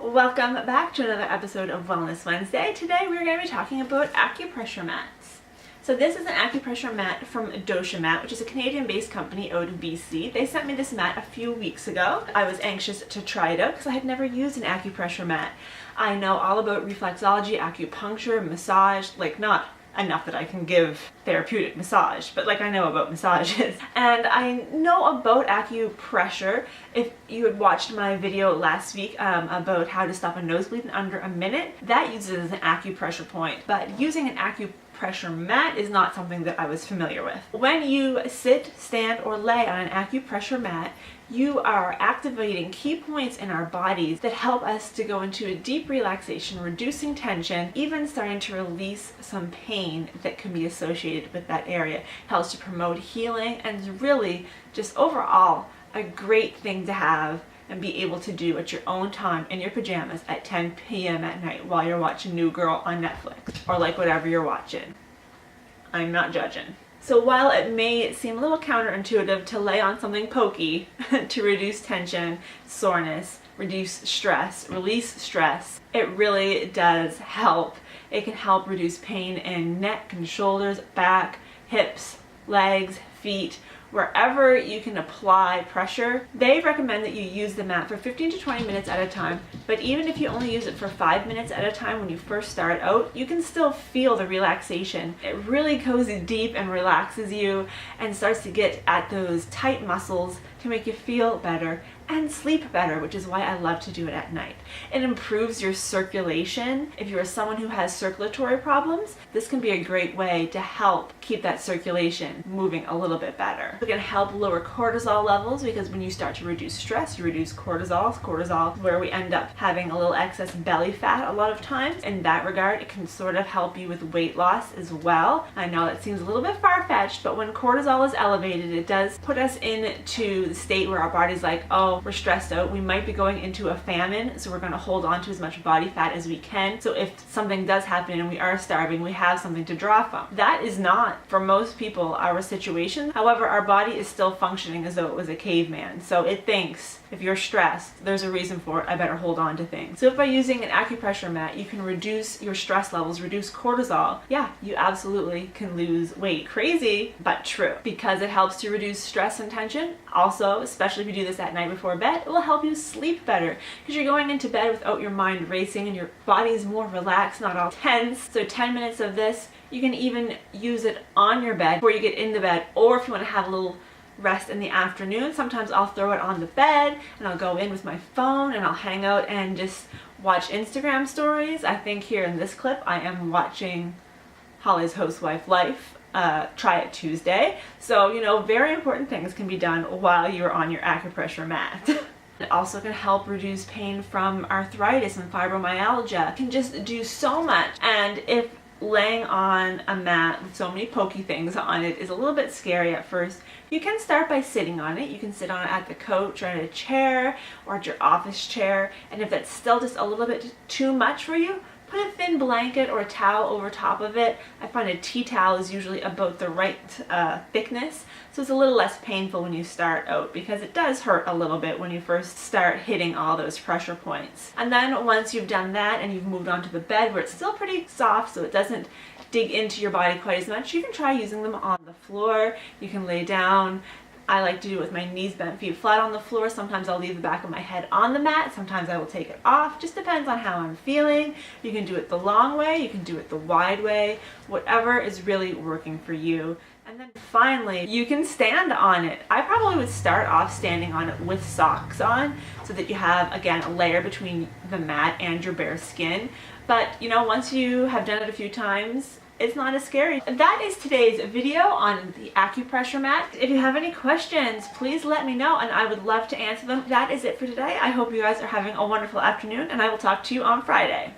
Welcome back to another episode of Wellness Wednesday. Today we're going to be talking about acupressure mats. So this is an acupressure mat from Dosha Mat, which is a Canadian-based company out of BC. They sent me this mat a few weeks ago. I was anxious to try it out because I had never used an acupressure mat. I know all about reflexology, acupuncture, massage, not enough that I can give therapeutic massage, but I know about massages. And I know about acupressure. If you had watched my video last week about how to stop a nosebleed in under a minute, that uses an acupressure point. But using an acupressure mat is not something that I was familiar with. When you sit, stand, or lay on an acupressure mat, you are activating key points in our bodies that help us to go into a deep relaxation, reducing tension, even starting to release some pain that can be associated with that area. It helps to promote healing and is really just overall a great thing to have and be able to do at your own time in your pajamas at 10 p.m. at night while you're watching New Girl on Netflix or whatever you're watching. I'm not judging. So while it may seem a little counterintuitive to lay on something pokey to reduce tension, soreness, reduce stress, release stress, it really does help. It can help reduce pain in neck and shoulders, back, hips, legs, feet, wherever you can apply pressure. They recommend that you use the mat for 15 to 20 minutes at a time, but even if you only use it for 5 minutes at a time when you first start out, you can still feel the relaxation. It really goes deep and relaxes you and starts to get at those tight muscles to make you feel better and sleep better, which is why I love to do it at night. It improves your circulation. If you're someone who has circulatory problems, this can be a great way to help keep that circulation moving a little bit better. It can help lower cortisol levels because when you start to reduce stress, you reduce cortisol. Cortisol is where we end up having a little excess belly fat a lot of times. In that regard, it can sort of help you with weight loss as well. I know it seems a little bit far-fetched, but when cortisol is elevated, it does put us into the state where our body's like, oh, we're stressed out, we might be going into a famine, so we're going to hold on to as much body fat as we can. So if something does happen and we are starving, we have something to draw from. That is not, for most people, our situation. However, our body is still functioning as though it was a caveman. So it thinks, if you're stressed, there's a reason for it, I better hold on to things. So if by using an acupressure mat, you can reduce your stress levels, reduce cortisol, yeah, you absolutely can lose weight. Crazy, but true. Because it helps to reduce stress and tension. Also, especially if you do this at night before bed, it will help you sleep better because you're going into bed without your mind racing and your body is more relaxed, not all tense. So 10 minutes of this, you can even use it on your bed before you get in the bed, or if you want to have a little rest in the afternoon, sometimes I'll throw it on the bed and I'll go in with my phone and I'll hang out and just watch Instagram stories. I think here in this clip I am watching Holly's Housewife Life. Try It Tuesday. So, very important things can be done while you're on your acupressure mat. It also can help reduce pain from arthritis and fibromyalgia. It can just do so much. And if laying on a mat with so many pokey things on it is a little bit scary at first, you can start by sitting on it. You can sit on it at the couch or at a chair or at your office chair. And if that's still just a little bit too much for you, put a thin blanket or a towel over top of it. I find a tea towel is usually about the right thickness, so it's a little less painful when you start out because it does hurt a little bit when you first start hitting all those pressure points. And then once you've done that and you've moved on to the bed where it's still pretty soft so it doesn't dig into your body quite as much, you can try using them on the floor. You can lay down. I like to do it with my knees bent, feet flat on the floor. Sometimes I'll leave the back of my head on the mat. Sometimes I will take it off. Just depends on how I'm feeling. You can do it the long way. You can do it the wide way. Whatever is really working for you. And then finally, you can stand on it. I probably would start off standing on it with socks on so that you have, again, a layer between the mat and your bare skin. But, once you have done it a few times, it's not as scary. That is today's video on the acupressure mat. If you have any questions, please let me know and I would love to answer them. That is it for today. I hope you guys are having a wonderful afternoon and I will talk to you on Friday.